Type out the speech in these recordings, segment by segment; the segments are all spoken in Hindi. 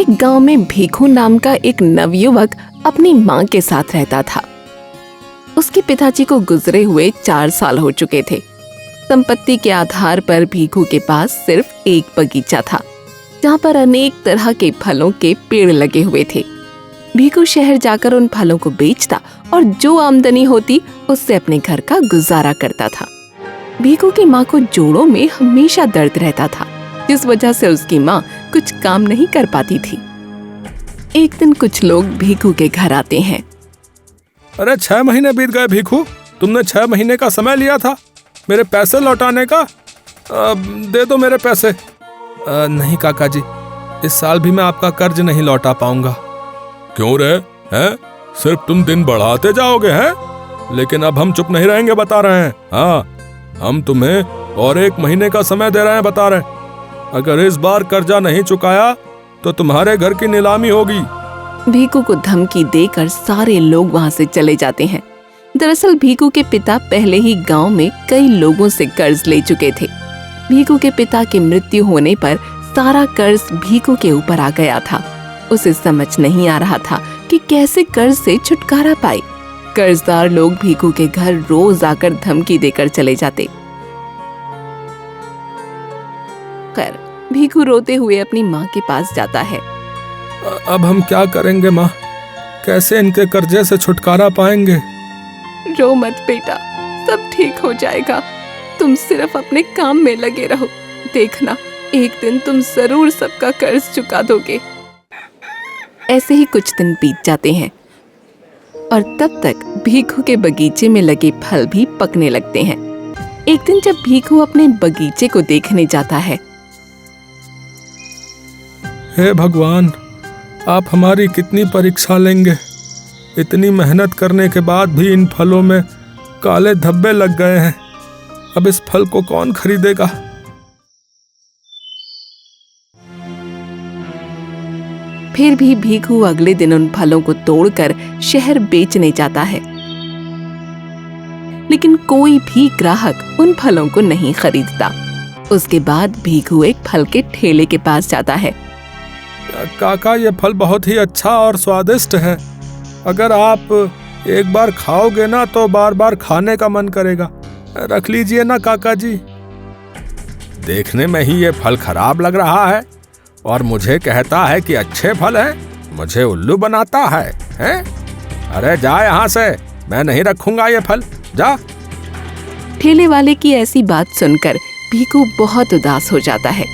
एक गांव में भीखू नाम का एक नवयुवक अपनी मां के साथ रहता था। उसके पिताजी को गुजरे हुए 4 साल हो चुके थे। संपत्ति के आधार पर भीखू के पास सिर्फ एक बगीचा था, जहाँ पर अनेक तरह के फलों के पेड़ लगे हुए थे। भीखू शहर जाकर उन फलों को बेचता और जो आमदनी होती उससे अपने घर का गुजारा करता था। भीखू की माँ को जोड़ों में हमेशा दर्द रहता था, जिस वजह से उसकी माँ कुछ काम नहीं कर पाती थी। एक दिन कुछ लोग भीखू के घर आते हैं। अरे 6 महीने बीत गए भीखू, तुमने 6 महीने का समय लिया था मेरे पैसे लौटाने का। दे दो मेरे पैसे। नहीं काका जी, इस साल भी मैं आपका कर्ज नहीं लौटा पाऊंगा। क्यों रे, हैं? सिर्फ तुम दिन बढ़ाते जाओगे हैं? लेकिन अब हम चुप नहीं रहेंगे, बता रहे हैं। हाँ, हम तुम्हें और 1 महीने का समय दे रहे हैं, बता रहे हैं। अगर इस बार कर्जा नहीं चुकाया तो तुम्हारे घर की नीलामी होगी। भीखू को धमकी देकर सारे लोग वहां से चले जाते हैं। दरअसल भीखू के पिता पहले ही गांव में कई लोगों से कर्ज ले चुके थे। भीखू के पिता की मृत्यु होने पर सारा कर्ज भीखू के ऊपर आ गया था। उसे समझ नहीं आ रहा था कि कैसे कर्ज से छुटकारा पाए। कर्जदार लोग भीखू के घर रोज आकर धमकी देकर चले जाते। खैर, भीखू रोते हुए अपनी माँ के पास जाता है। अब हम क्या करेंगे माँ? कैसे इनके कर्जे से छुटकारा पाएंगे? रो मत बेटा, सब ठीक हो जाएगा। तुम सिर्फ अपने काम में लगे रहो। देखना, एक दिन तुम जरूर सबका कर्ज चुका दोगे। ऐसे ही कुछ दिन बीत जाते हैं और तब तक भीखू के बगीचे में लगे फल भी पकने लगते हैं। एक दिन जब भीखू अपने बगीचे को देखने जाता है, हे भगवान, आप हमारी कितनी परीक्षा लेंगे? इतनी मेहनत करने के बाद भी इन फलों में काले धब्बे लग गए हैं। अब इस फल को कौन खरीदेगा? फिर भी भीखू अगले दिन उन फलों को तोड़कर शहर बेचने जाता है, लेकिन कोई भी ग्राहक उन फलों को नहीं खरीदता। उसके बाद भीखू एक फल के ठेले के पास जाता है। काका, ये फल बहुत ही अच्छा और स्वादिष्ट है। अगर आप एक बार खाओगे ना तो बार बार खाने का मन करेगा। रख लीजिए ना काका जी। देखने में ही ये फल खराब लग रहा है और मुझे कहता है कि अच्छे फल हैं। मुझे उल्लू बनाता है, हैं? अरे जा यहाँ से, मैं नहीं रखूंगा ये फल, जा। ठेले वाले की ऐसी बात सुनकर भीखू बहुत उदास हो जाता है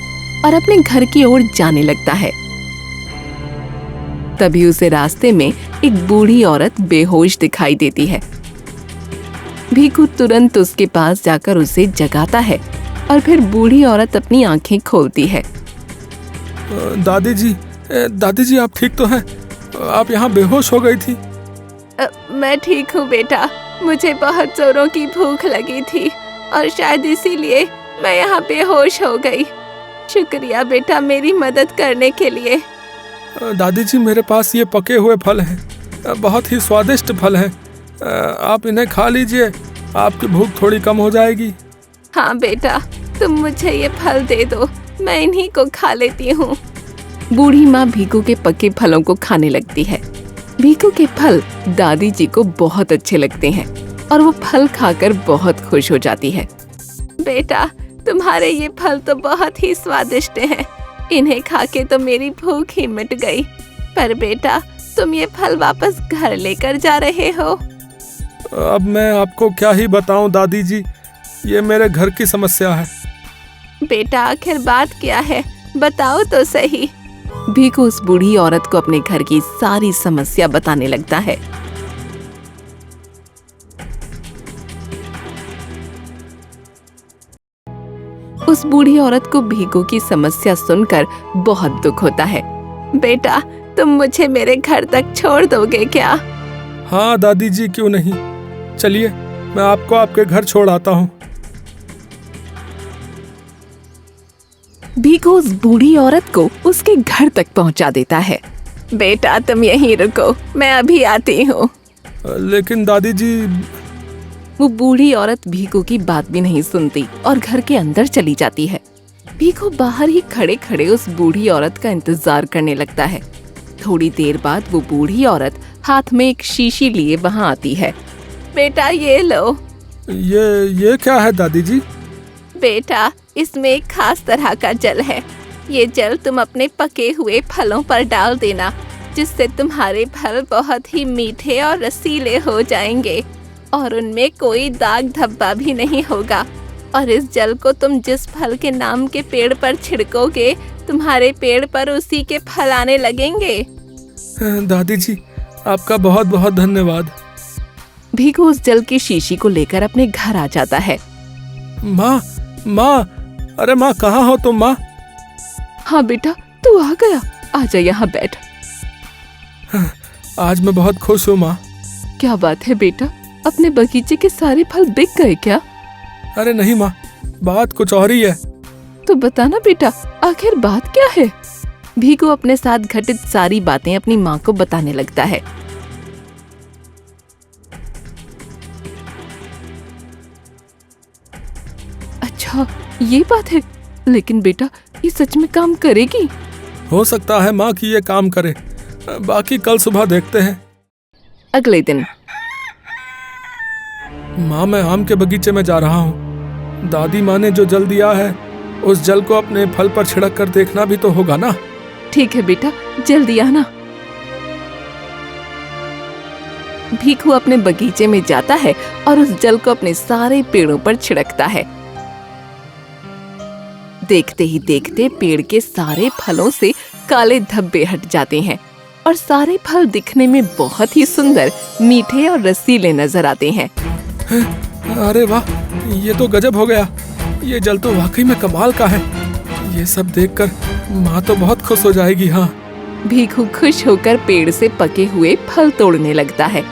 और अपने घर की ओर जाने लगता है। तभी उसे रास्ते में एक बूढ़ी औरत बेहोश दिखाई देती है। भीखू तुरंत उसके पास जाकर उसे जगाता है और फिर बूढ़ी औरत अपनी आंखें खोलती है। दादी जी, आप ठीक तो हैं? आप यहाँ बेहोश हो गई थी। मैं ठीक हूँ बेटा, मुझे बहुत जोरों की भूख लगी थी और शायद इसीलिए मैं यहाँ बेहोश हो गई। शुक्रिया बेटा मेरी मदद करने के लिए। दादी जी, मेरे पास ये पके हुए फल हैं, बहुत ही स्वादिष्ट फल हैं। आप इन्हें खा लीजिए, आपकी भूख थोड़ी कम हो जाएगी। हाँ बेटा, तुम मुझे ये फल दे दो, मैं इन्हीं को खा लेती हूँ। बूढ़ी माँ भीखू के पके फलों को खाने लगती है। भीखू के फल दादी जी को बहुत अच्छे लगते हैं और वो फल खाकर बहुत खुश हो जाती है। बेटा, तुम्हारे ये फल तो बहुत ही स्वादिष्ट हैं। इन्हें खा के तो मेरी भूख ही मिट गई। पर बेटा, तुम ये फल वापस घर लेकर जा रहे हो? अब मैं आपको क्या ही बताऊं दादी जी, ये मेरे घर की समस्या है। बेटा, आखिर बात क्या है, बताओ तो सही। भीखू उस बूढ़ी औरत को अपने घर की सारी समस्या बताने लगता है। उस बूढ़ी औरत को भीखू की समस्या सुनकर बहुत दुख होता है। बेटा, तुम मुझे मेरे घर तक छोड़ दोगे क्या? हाँ दादी जी, क्यों नहीं। चलिए, मैं आपको आपके घर छोड़ आता हूँ। भीखू उस बूढ़ी औरत को उसके घर तक पहुँचा देता है। बेटा, तुम यहीं रुको, मैं अभी आती हूँ। लेकिन दादी जी। वो बूढ़ी औरत भीखू की बात भी नहीं सुनती और घर के अंदर चली जाती है। भीखू बाहर ही खड़े खड़े उस बूढ़ी औरत का इंतजार करने लगता है। थोड़ी देर बाद वो बूढ़ी औरत हाथ में एक शीशी लिए वहाँ आती है। बेटा ये लो। ये क्या है दादी जी? बेटा इसमें एक खास तरह का जल है। ये जल तुम अपने पके हुए फलों पर डाल देना, जिससे तुम्हारे फल बहुत ही मीठे और रसीले हो जाएंगे और उनमें कोई दाग धब्बा भी नहीं होगा। और इस जल को तुम जिस फल के नाम के पेड़ पर छिड़कोगे, तुम्हारे पेड़ पर उसी के फल आने लगेंगे। दादी जी आपका बहुत बहुत धन्यवाद। भीखू उस जल की शीशी को लेकर अपने घर आ जाता है। माँ माँ, अरे माँ कहाँ हो तुम माँ? हाँ बेटा तू आ गया, आजा यहाँ बैठ। आज मैं बहुत खुश हूँ माँ। क्या बात है बेटा, अपने बगीचे के सारे फल बिक गए क्या? अरे नहीं माँ, बात कुछ और ही है। तो बताना बेटा, आखिर बात क्या है? भीखू अपने साथ घटित सारी बातें अपनी माँ को बताने लगता है। अच्छा ये बात है, लेकिन बेटा ये सच में काम करेगी? हो सकता है माँ कि ये काम करे, बाकी कल सुबह देखते हैं। अगले दिन माँ मैं आम के बगीचे में जा रहा हूँ। दादी माँ ने जो जल दिया है उस जल को अपने फल पर छिड़क कर देखना भी तो होगा ना। ठीक है बेटा, जल्दी आना। भीखू अपने बगीचे में जाता है और उस जल को अपने सारे पेड़ों पर छिड़कता है। देखते ही देखते पेड़ के सारे फलों से काले धब्बे हट जाते हैं और सारे फल दिखने में बहुत ही सुंदर, मीठे और रसीले नजर आते हैं। अरे वाह, ये तो गजब हो गया। ये जल तो वाकई में कमाल का है। ये सब देखकर माँ तो बहुत खुश हो जाएगी। हाँ। भीखू खुश होकर पेड़ से पके हुए फल तोड़ने लगता है।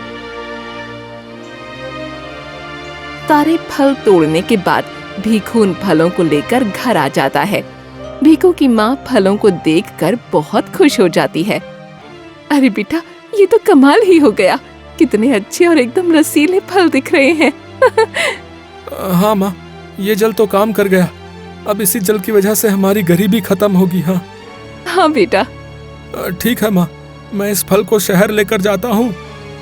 सारे फल तोड़ने के बाद भीखू उन फलों को लेकर घर आ जाता है। भीखू की माँ फलों को देखकर बहुत खुश हो जाती है। अरे बेटा ये तो कमाल ही हो गया, कितने अच्छे और एकदम रसीले फल दिख रहे हैं। हाँ माँ, ये जल तो काम कर गया। अब इसी जल की वजह से हमारी गरीबी खत्म होगी। हाँ हाँ बेटा। ठीक है माँ, मैं इस फल को शहर लेकर जाता हूँ,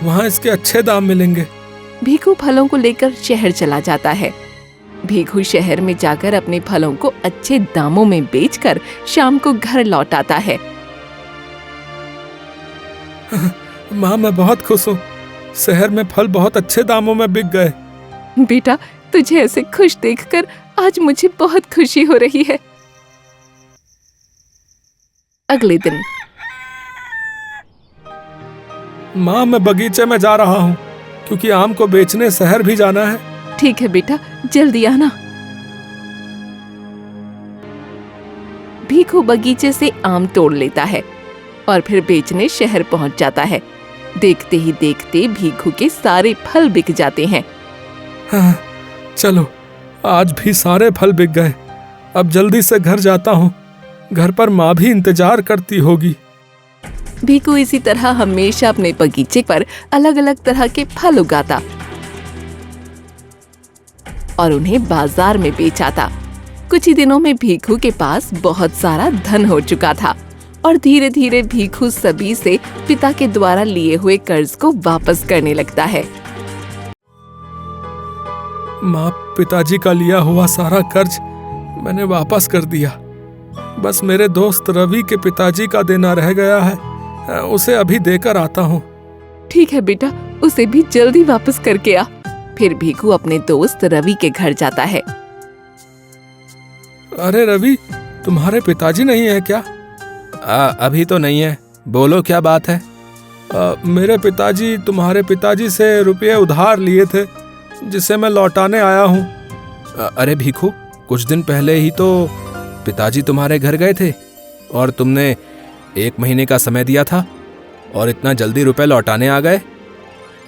वहाँ इसके अच्छे दाम मिलेंगे। भीखू फलों को लेकर शहर चला जाता है। भीखू शहर में जाकर अपने फलों को अच्छे दामों में बेचकर शाम को घर लौट आता है। माँ मैं बहुत खुश हूँ, शहर में फल बहुत अच्छे दामों में बिक गए। बेटा तुझे ऐसे खुश देखकर आज मुझे बहुत खुशी हो रही है। अगले दिन माँ मैं बगीचे में जा रहा हूँ, क्योंकि आम को बेचने शहर भी जाना है। ठीक है बेटा, जल्दी आना। भीखू बगीचे से आम तोड़ लेता है और फिर बेचने शहर पहुंच जाता है। देखते ही देखते भीखू के सारे फल बिक जाते हैं। हाँ, चलो आज भी सारे फल बिक गए। अब जल्दी से घर जाता हूँ, घर पर माँ भी इंतजार करती होगी। भीखू इसी तरह हमेशा अपने बगीचे पर अलग अलग तरह के फल उगाता और उन्हें बाजार में बेच आता। कुछ ही दिनों में भीखू के पास बहुत सारा धन हो चुका था और धीरे धीरे भीखू सभी से पिता के द्वारा लिए हुए कर्ज को वापस करने लगता है। माँ पिताजी का लिया हुआ सारा कर्ज मैंने वापस कर दिया। बस मेरे दोस्त रवि के पिताजी का देना रह गया है, उसे अभी देकर आता हूँ। ठीक है बेटा, उसे भी जल्दी वापस करके आ। फिर भीखू अपने दोस्त रवि के घर जाता है। अरे रवि, तुम्हारे पिताजी नहीं है क्या? अभी तो नहीं है, बोलो क्या बात है? मेरे पिताजी तुम्हारे पिताजी से रुपये उधार लिए थे, जिसे मैं लौटाने आया हूँ। अरे भीखू, कुछ दिन पहले ही तो पिताजी तुम्हारे घर गए थे और तुमने 1 महीने का समय दिया था और इतना जल्दी रुपए लौटाने आ गए।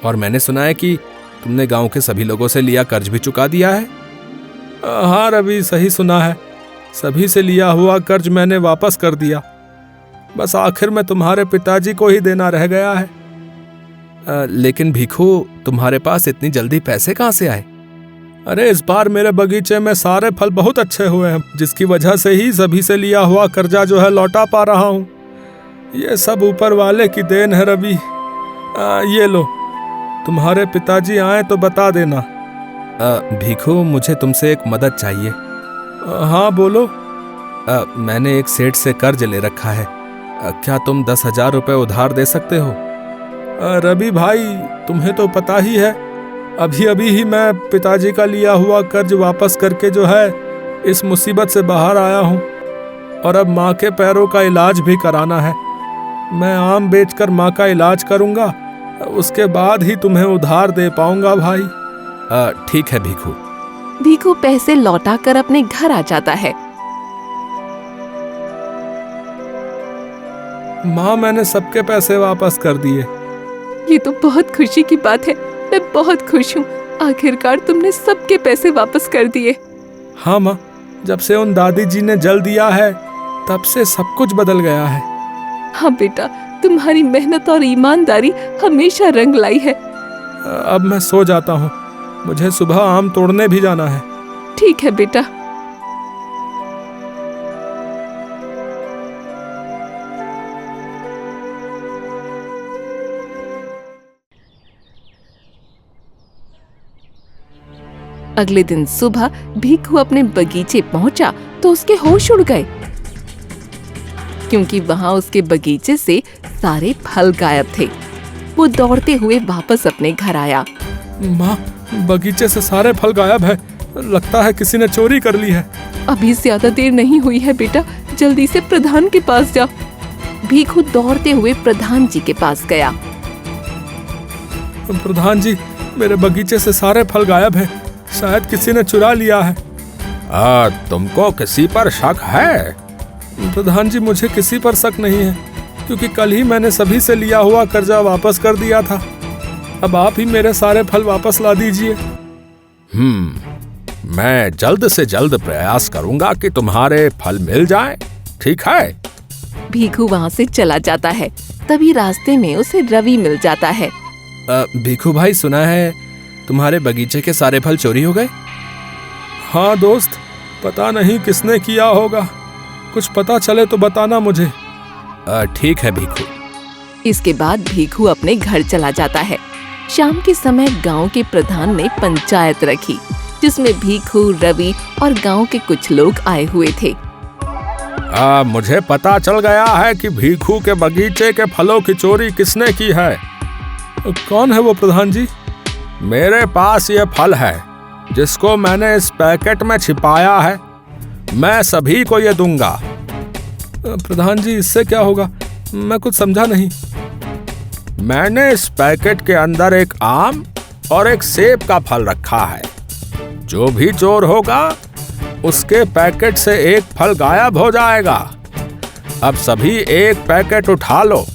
और मैंने सुना है कि तुमने गांव के सभी लोगों से लिया कर्ज भी चुका दिया है। हाँ रवि, सही सुना है। सभी से लिया हुआ कर्ज मैंने वापस कर दिया। बस आखिर में तुम्हारे पिताजी को ही देना रह गया है। लेकिन भीखू, तुम्हारे पास इतनी जल्दी पैसे कहाँ से आए? अरे इस बार मेरे बगीचे में सारे फल बहुत अच्छे हुए हैं, जिसकी वजह से ही सभी से लिया हुआ कर्जा जो है लौटा पा रहा हूँ। ये सब ऊपर वाले की देन है रवि। ये लो, तुम्हारे पिताजी आए तो बता देना। भीखू, मुझे तुमसे एक मदद चाहिए। हाँ बोलो। मैंने एक सेठ से कर्ज ले रखा है। क्या तुम 10,000 रुपये उधार दे सकते हो? रवि भाई, तुम्हें तो पता ही है, अभी अभी ही मैं पिताजी का लिया हुआ कर्ज वापस करके जो है इस मुसीबत से बाहर आया हूँ, और अब माँ के पैरों का इलाज भी कराना है। मैं आम बेचकर माँ का इलाज करूँगा, उसके बाद ही तुम्हें उधार दे पाऊंगा भाई। ठीक है भीखू। भीखू पैसे लौटाकर अपने घर आ जाता है। माँ, मैंने सबके पैसे वापस कर दिए। ये तो बहुत खुशी की बात है, मैं बहुत खुश हूँ। आखिरकार तुमने सबके पैसे वापस कर दिए। हाँ माँ, जब से उन दादी जी ने जल दिया है तब से सब कुछ बदल गया है। हाँ बेटा, तुम्हारी मेहनत और ईमानदारी हमेशा रंग लाई है। अब मैं सो जाता हूँ, मुझे सुबह आम तोड़ने भी जाना है। ठीक है बेटा। अगले दिन सुबह भीखू अपने बगीचे पहुंचा तो उसके होश उड़ गए, क्योंकि वहां उसके बगीचे से सारे फल गायब थे। वो दौड़ते हुए वापस अपने घर आया। माँ, बगीचे से सारे फल गायब है, लगता है किसी ने चोरी कर ली है। अभी ज्यादा देर नहीं हुई है बेटा, जल्दी से प्रधान के पास जा। भीखू दौड़ते हुए प्रधान जी के पास गया। प्रधान जी, मेरे बगीचे से सारे फल गायब हैं, शायद किसी ने चुरा लिया है। तुमको किसी पर शक है? प्रधान जी, मुझे किसी पर शक नहीं है, क्योंकि कल ही मैंने सभी से लिया हुआ कर्जा वापस कर दिया था। अब आप ही मेरे सारे फल वापस ला दीजिए। मैं जल्द से जल्द प्रयास करूंगा कि तुम्हारे फल मिल जाएं, ठीक है? भीखू वहाँ से चला जाता है। तभी रास्ते में उसे रवि मिल जाता है। भीखू भाई, सुना है तुम्हारे बगीचे के सारे फल चोरी हो गए? हाँ दोस्त, पता नहीं किसने किया होगा, कुछ पता चले तो बताना मुझे। ठीक है भीखू। इसके बाद भीखू अपने घर चला जाता है। शाम के समय गांव के प्रधान ने पंचायत रखी, जिसमें भीखू, रवि और गांव के कुछ लोग आए हुए थे। मुझे पता चल गया है कि भीखू के बगीचे के फलों की चोरी किसने की है। कौन है वो प्रधान जी? मेरे पास ये फल है, जिसको मैंने इस पैकेट में छिपाया है। मैं सभी को ये दूंगा। प्रधान जी, इससे क्या होगा? मैं कुछ समझा नहीं। मैंने इस पैकेट के अंदर एक आम और एक सेब का फल रखा है। जो भी चोर होगा उसके पैकेट से एक फल गायब हो जाएगा। अब सभी एक पैकेट उठा लो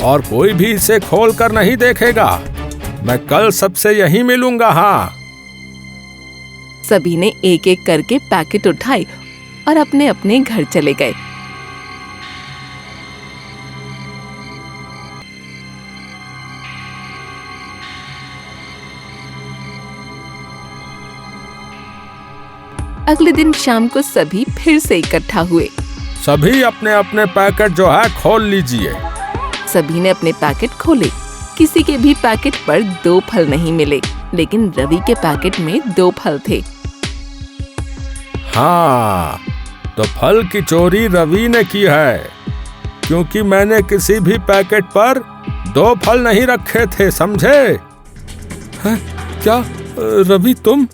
और कोई भी इसे खोल कर नहीं देखेगा। मैं कल सबसे यहीं मिलूंगा। हाँ। सभी ने एक एक करके पैकेट उठाए और अपने अपने घर चले गए। अगले दिन शाम को सभी फिर से इकट्ठा हुए। सभी अपने अपने पैकेट जो है खोल लीजिए। सभी ने अपने पैकेट खोले। किसी के भी पैकेट पर 2 फल नहीं मिले, लेकिन रवि के पैकेट में 2 फल थे। हाँ, तो फल की चोरी रवि ने की है, क्योंकि मैंने किसी भी पैकेट पर 2 फल नहीं रखे थे, समझे? हैं? क्या रवि तुम?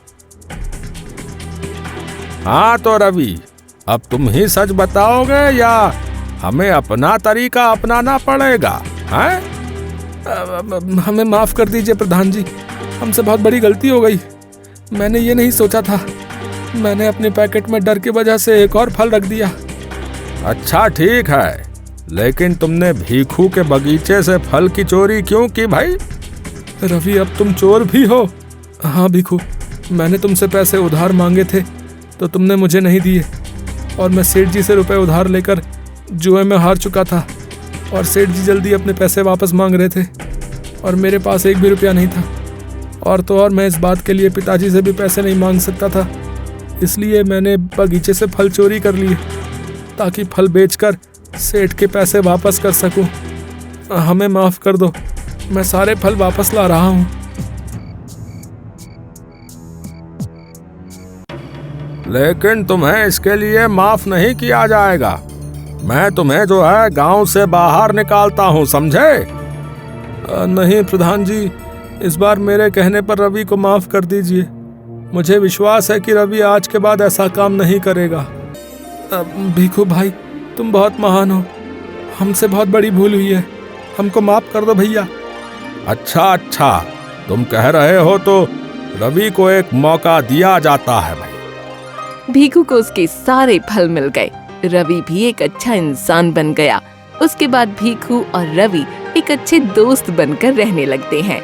हाँ तो रवि, अब तुम ही सच बताओगे या हमें अपना तरीका अपनाना पड़ेगा? हैं? हमें माफ कर दीजिए प्रधान जी, हमसे बहुत बड़ी गलती हो गई। मैंने ये नहीं सोचा था, मैंने अपने पैकेट में डर की वजह से एक और फल रख दिया। अच्छा ठीक है, लेकिन तुमने भीखू के बगीचे से फल की चोरी क्यों की भाई? रवि, अब तुम चोर भी हो। हाँ भीखू, मैंने तुमसे पैसे उधार मांगे थे तो तुमने मुझे नहीं दिए, और मैं सेठ जी से रुपए उधार लेकर जुए में हार चुका था, और सेठ जी जल्दी अपने पैसे वापस मांग रहे थे और मेरे पास एक भी रुपया नहीं था। और तो और मैं इस बात के लिए पिताजी से भी पैसे नहीं मांग सकता था, इसलिए मैंने बगीचे से फल चोरी कर लिए ताकि फल बेचकर सेठ के पैसे वापस कर सकूं। हमें माफ कर दो, मैं सारे फल वापस ला रहा हूं। लेकिन तुम्हें इसके लिए माफ नहीं किया जाएगा। मैं तुम्हें जो है गांव से बाहर निकालता हूं, समझे? नहीं प्रधान जी, इस बार मेरे कहने पर रवि को माफ कर दीजिए। मुझे विश्वास है कि रवि आज के बाद ऐसा काम नहीं करेगा। भीखू भाई, तुम बहुत महान हो, हमसे बहुत बड़ी भूल हुई है, हमको माफ कर दो भैया। अच्छा, तुम कह रहे हो तो रवि को एक मौका दिया जाता है भाई। भीखू को उसके सारे फल मिल गए। रवि भी एक अच्छा इंसान बन गया। उसके बाद भीखू और रवि एक अच्छे दोस्त बनकर रहने लगते हैं।